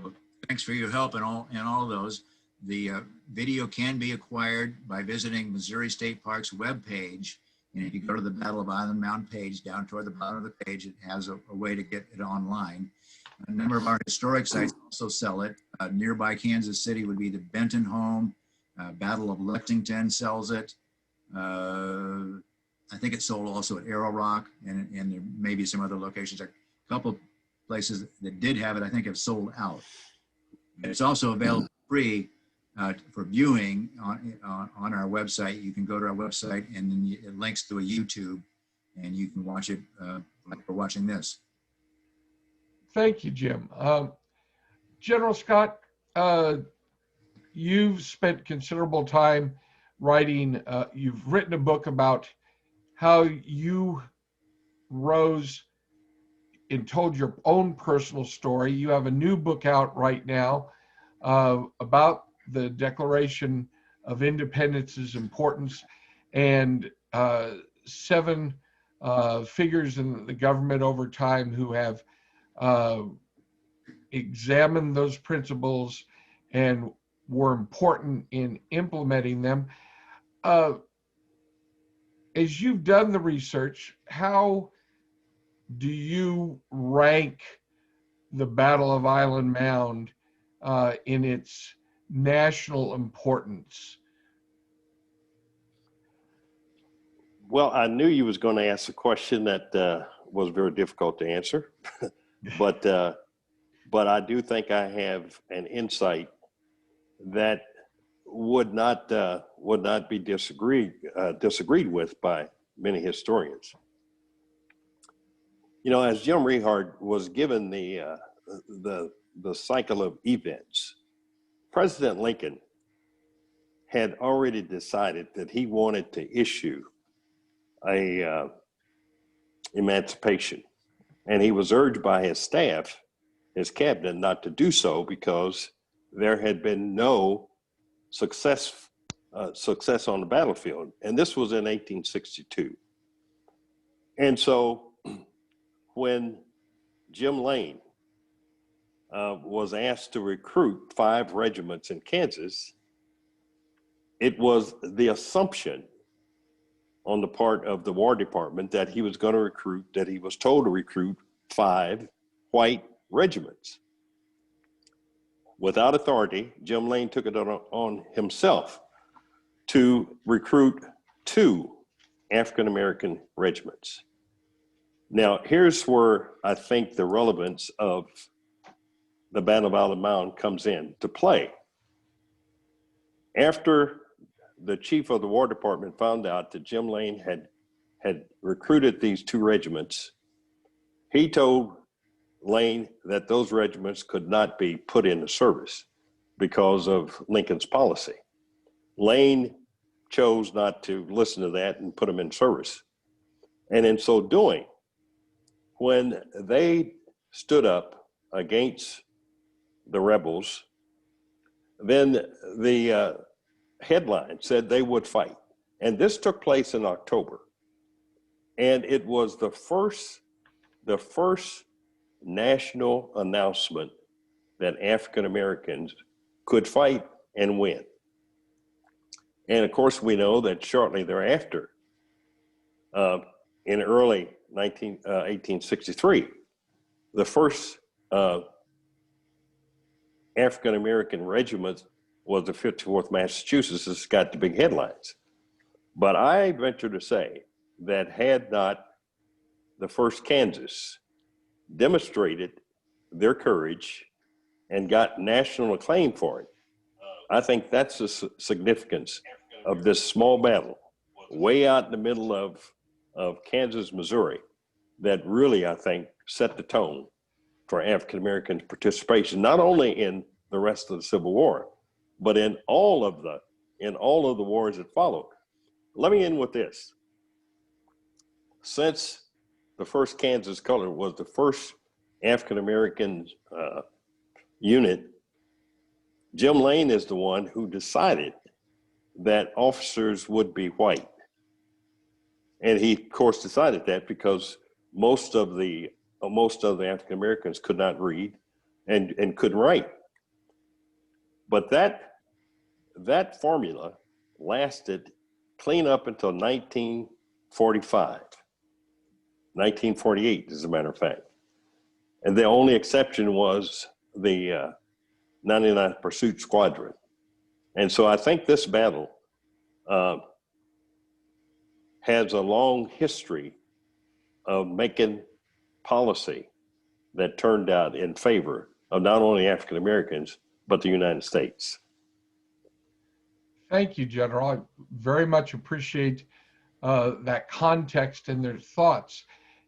J: Well, thanks for your help in all those. The video can be acquired by visiting Missouri State Park's webpage. And if you go to the Battle of Island Mound page, down toward the bottom of the page, it has a way to get it online. A number of our historic sites also sell it. Nearby Kansas City would be the Benton Home. Battle of Lexington sells it. I think it's sold also at Arrow Rock, and there may be some other locations. A couple places that did have it, I think, have sold out. And it's also available free for viewing on our website. You can go to our website, and then it links to a YouTube, and you can watch it like we're watching this.
A: Thank you, Jim. General Scott, you've spent considerable time writing. You've written a book about how you rose and told your own personal story. You have a new book out right now about the Declaration of Independence's importance, and 7 figures in the government over time who have examined those principles and were important in implementing them. As you've done the research, how do you rank the Battle of Island Mound in its national importance?
B: Well, I knew you was going to ask a question that was very difficult to answer, but I do think I have an insight that would not be disagreed with by many historians. You know, as Jim Rehard was given the cycle of events, President Lincoln had already decided that he wanted to issue a emancipation, and he was urged by his staff, his cabinet, not to do so because there had been no success on the battlefield, and this was in 1862. And so when Jim Lane was asked to recruit 5 regiments in Kansas, it was the assumption on the part of the War Department that he was going to recruit, that he was told to recruit 5 white regiments. Without authority, Jim Lane took it on himself to recruit 2 African-American regiments. Now, here's where I think the relevance of the Battle of Island Mound comes in to play. After the chief of the War Department found out that Jim Lane had recruited these 2 regiments, he told Lane that those regiments could not be put into service because of Lincoln's policy. Lane chose not to listen to that and put them in service. And in so doing, when they stood up against the rebels, then the headline said they would fight. And this took place in October. And it was the first national announcement that African Americans could fight and win. And of course, we know that shortly thereafter, in early 1863, the first African American regiment was the 54th Massachusetts. It's got the big headlines. But I venture to say that had not the 1st Kansas demonstrated their courage and got national acclaim for it, I think that's the significance of this small battle way out in the middle of Kansas, Missouri, that really, I think, set the tone for African American participation, not only in the rest of the Civil War, but in all of the wars that followed. Let me end with this. Since the 1st Kansas Color was the first African American unit, Jim Lane is the one who decided that officers would be white. And he, of course, decided that because most of the African Americans could not read and couldn't write. But that formula lasted clean up until 1945, 1948, as a matter of fact. And the only exception was the 99th Pursuit Squadron. And so I think this battle has a long history of making policy that turned out in favor of not only African Americans, but the United States.
A: Thank you, General. I very much appreciate that context and their thoughts.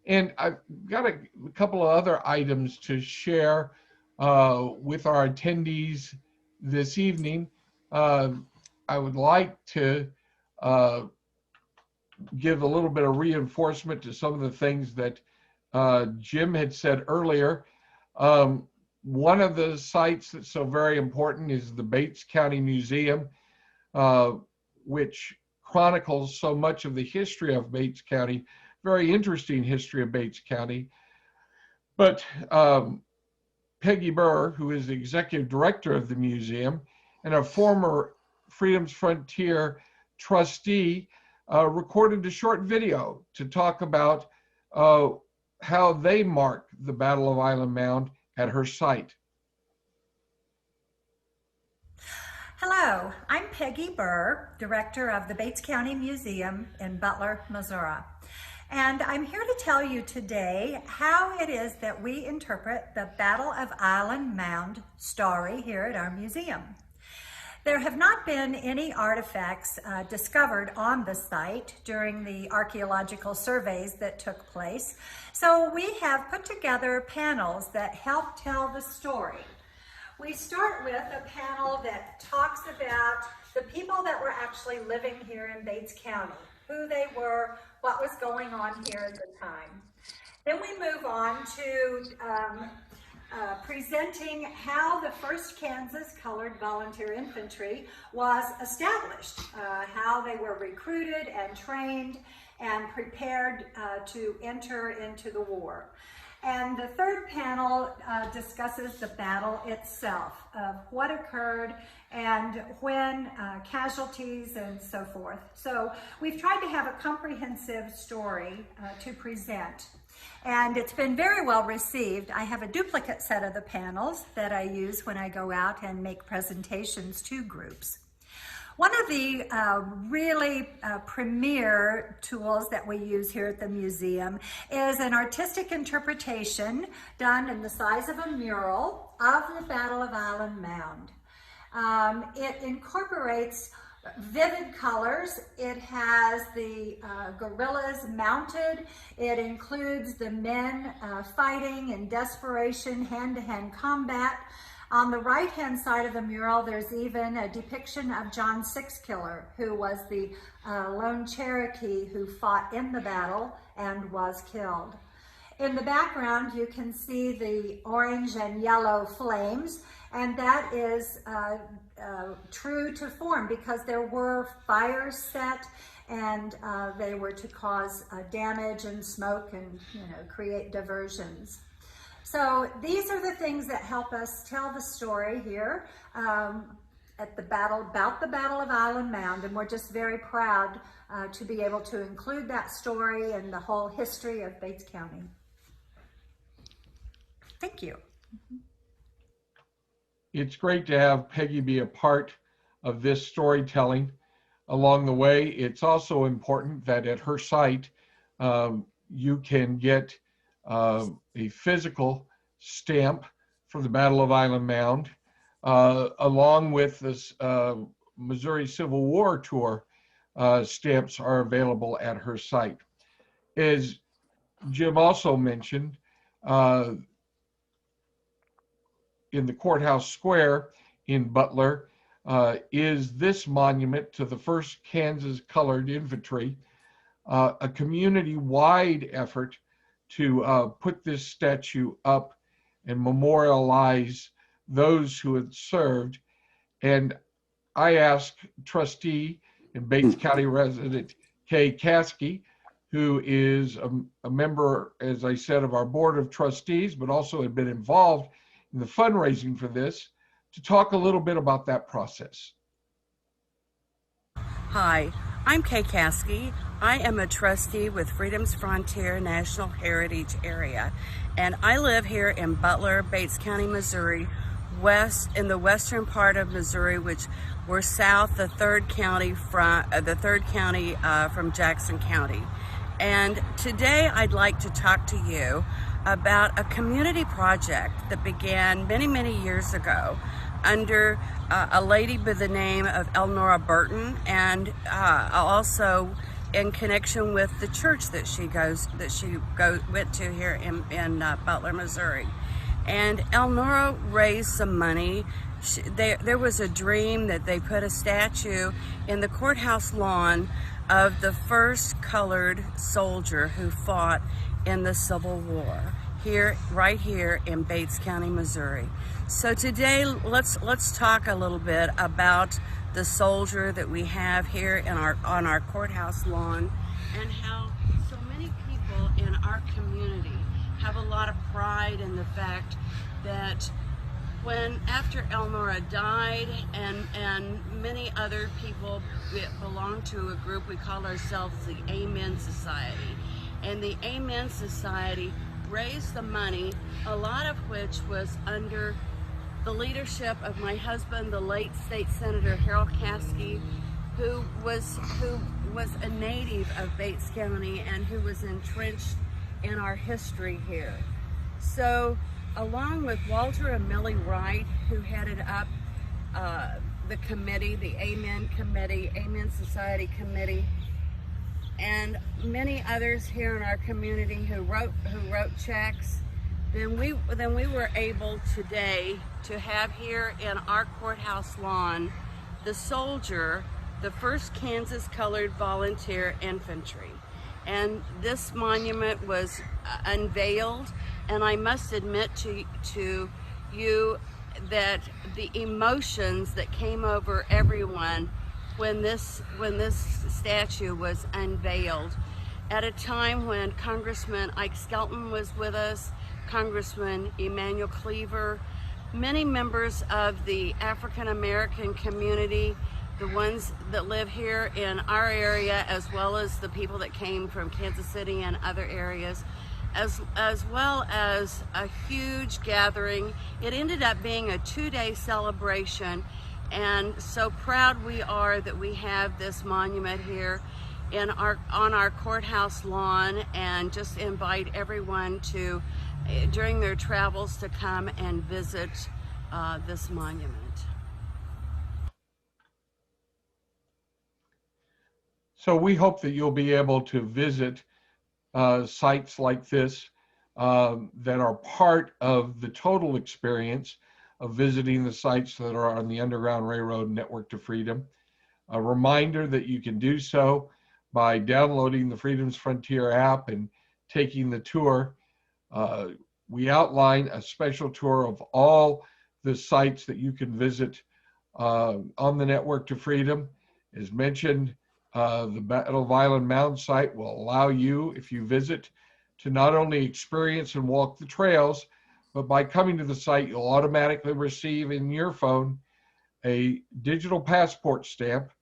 A: And I've got a couple of other items to share with our attendees this evening. I would like to give a little bit of reinforcement to some of the things that Jim had said earlier. One of the sites that's so very important is the Bates County Museum, which chronicles so much of the history of Bates County, very interesting history of Bates County. But Peggy Burr, who is the executive director of the museum and a former Freedom's Frontier trustee, recorded a short video to talk about how they mark the Battle of Island Mound at her site.
K: Hello, I'm Peggy Burr, director of the Bates County Museum in Butler, Missouri. And I'm here to tell you today how it is that we interpret the Battle of Island Mound story here at our museum. There have not been any artifacts discovered on the site during the archaeological surveys that took place, so we have put together panels that help tell the story. We start with a panel that talks about the people that were actually living here in Bates County, who they were, what was going on here at the time. Then we move on to presenting how the 1st Kansas Colored Volunteer Infantry was established, how they were recruited and trained and prepared to enter into the war. And the third panel discusses the battle itself, of what occurred and when, casualties and so forth. So we've tried to have a comprehensive story to present. And it's been very well received. I have a duplicate set of the panels that I use when I go out and make presentations to groups. One of the really premier tools that we use here at the museum is an artistic interpretation done in the size of a mural of the Battle of Island Mound. It incorporates vivid colors. It has the guerrillas mounted. It includes the men fighting in desperation, hand-to-hand combat. On the right-hand side of the mural, there's even a depiction of John Sixkiller, who was the lone Cherokee who fought in the battle and was killed. In the background, you can see the orange and yellow flames, and that is true to form because there were fires set and they were to cause damage and smoke and create diversions. So these are the things that help us tell the story here at the battle, about the Battle of Island Mound, and we're just very proud to be able to include that story and the whole history of Bates County. Thank you.
A: It's great to have Peggy be a part of this storytelling along the way. It's also important that at her site, you can get a physical stamp for the Battle of Island Mound, along with this Missouri Civil War tour stamps are available at her site. As Jim also mentioned, in the courthouse square in Butler is this monument to the 1st Kansas Colored Infantry, a community-wide effort to put this statue up and memorialize those who had served. And I asked trustee and Bates County resident Kay Caskey, who is a member, as I said, of our board of trustees, but also had been involved in the fundraising for this, to talk a little bit about that process.
L: Hi, I'm Kay Caskey. I am a trustee with Freedom's Frontier National Heritage Area, and I live here in Butler, Bates County, Missouri, in the western part of Missouri, which we're south the third county from Jackson County. And today I'd like to talk to you about a community project that began many, many years ago under a lady by the name of Elnora Burton, and also in connection with the church that she went to here in Butler, Missouri. And Elnora raised some money. There was a dream that they put a statue in the courthouse lawn of the first colored soldier who fought in the Civil War, right here in Bates County, Missouri. So today, let's talk a little bit about the soldier that we have here on our courthouse lawn, and how so many people in our community have a lot of pride in the fact that after Elnora died and many other people belong to a group, we call ourselves the Amen Society. And the Amen Society raised the money, a lot of which was under the leadership of my husband, the late State Senator Harold Caskey, who was a native of Bates County and who was entrenched in our history here. So, along with Walter and Millie Wright, who headed up the committee, the Amen Committee, Amen Society Committee, and many others here in our community who wrote checks, then we were able today to have here in our courthouse lawn the soldier, the 1st Kansas Colored Volunteer Infantry. And this monument was unveiled, and I must admit to you that the emotions that came over everyone when this statue was unveiled, at a time when Congressman Ike Skelton was with us, Congressman Emanuel Cleaver, many members of the African American community, the ones that live here in our area, as well as the people that came from Kansas City and other areas, as well as a huge gathering. It ended up being a 2-day celebration, and so proud we are that we have this monument here on our courthouse lawn, and just invite everyone to, during their travels, to come and visit this monument.
A: So we hope that you'll be able to visit sites like this that are part of the total experience of visiting the sites that are on the Underground Railroad Network to Freedom. A reminder that you can do so by downloading the Freedom's Frontier app and taking the tour. We outline a special tour of all the sites that you can visit on the Network to Freedom. As mentioned, the Battle of Island Mound site will allow you, if you visit, to not only experience and walk the trails, but by coming to the site, you'll automatically receive in your phone a digital passport stamp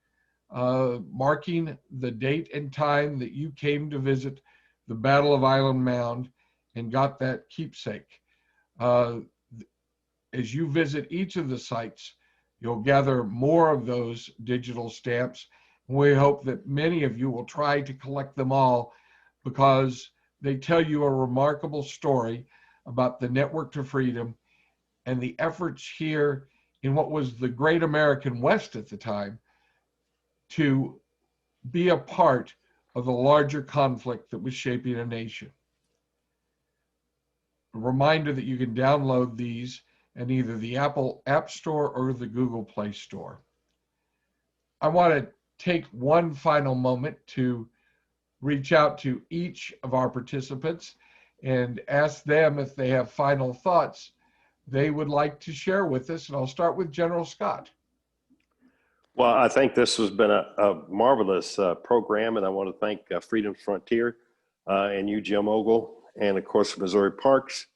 A: marking the date and time that you came to visit the Battle of Island Mound and got that keepsake. As you visit each of the sites, you'll gather more of those digital stamps. We hope that many of you will try to collect them all, because they tell you a remarkable story about the Network to Freedom and the efforts here in what was the Great American West at the time to be a part of the larger conflict that was shaping a nation. A reminder that you can download these in either the Apple App Store or the Google Play Store. I want to take one final moment to reach out to each of our participants and ask them if they have final thoughts they would like to share with us. And I'll start with General Scott.
B: Well, I think this has been a marvelous program, and I want to thank Freedom's Frontier and you, Jim Ogle, and of course, Missouri Parks,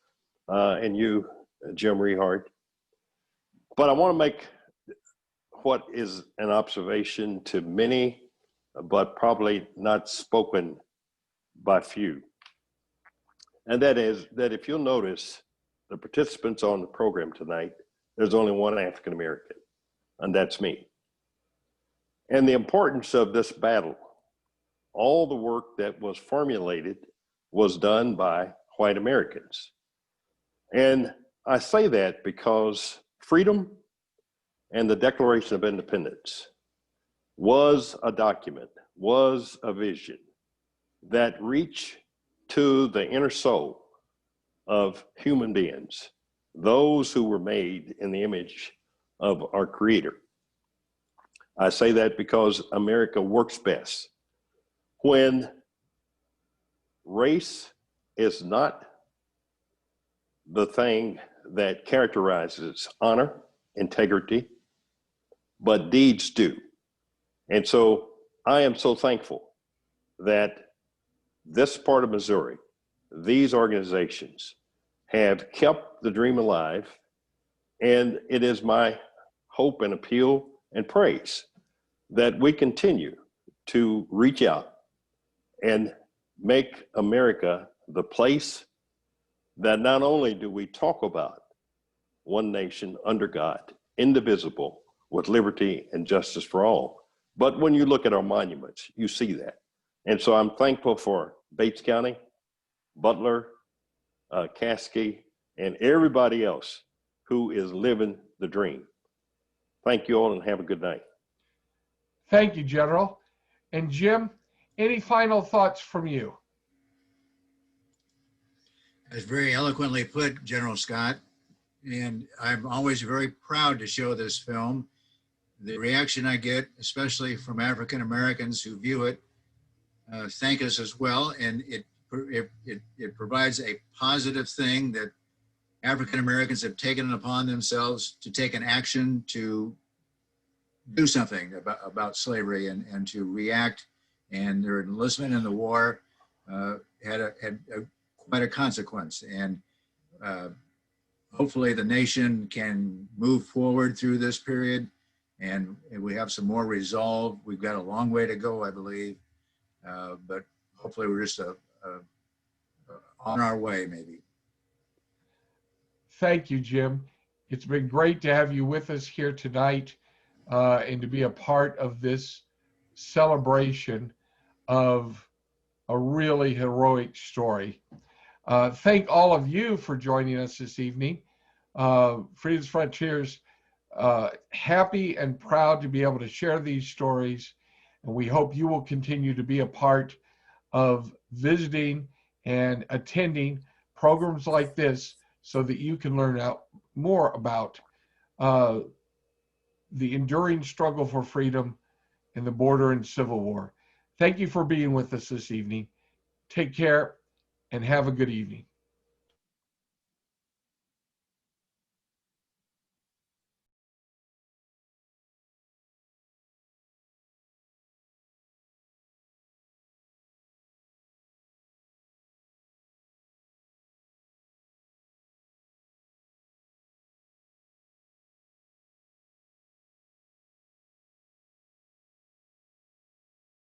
B: and you, Jim Rehard. But I want to make what is an observation to many, but probably not spoken by few. And that is that if you'll notice, the participants on the program tonight, there's only one African American, and that's me. And the importance of this battle, all the work that was formulated was done by white Americans. And I say that because freedom and the Declaration of Independence was a document, was a vision that reached to the inner soul of human beings, those who were made in the image of our Creator. I say that because America works best when race is not the thing that characterizes honor, integrity, but deeds do. And so I am so thankful that this part of Missouri these organizations have kept the dream alive, and it is my hope and appeal and praise that we continue to reach out and make America the place that not only do we talk about one nation under God, indivisible, with liberty and justice for all, but when you look at our monuments, you see that. And so I'm thankful for Bates County, Butler, Caskey, and everybody else who is living the dream. Thank you all and have a good night.
A: Thank you, General. And Jim, any final thoughts from you?
J: That's very eloquently put, General Scott. And I'm always very proud to show this film. The reaction I get, especially from African Americans who view it, thank us as well. And it provides a positive thing that African Americans have taken it upon themselves to take an action to do something about slavery and to react. And their enlistment in the war had quite a consequence. And hopefully the nation can move forward through this period, and we have some more resolve. We've got a long way to go, I believe, but hopefully we're just on our way, maybe.
A: Thank you, Jim. It's been great to have you with us here tonight and to be a part of this celebration of a really heroic story. Thank all of you for joining us this evening. Freedom's Frontiers, happy and proud to be able to share these stories, and we hope you will continue to be a part of visiting and attending programs like this so that you can learn out more about the enduring struggle for freedom in the border and Civil War. Thank you for being with us this evening. Take care and have a good evening.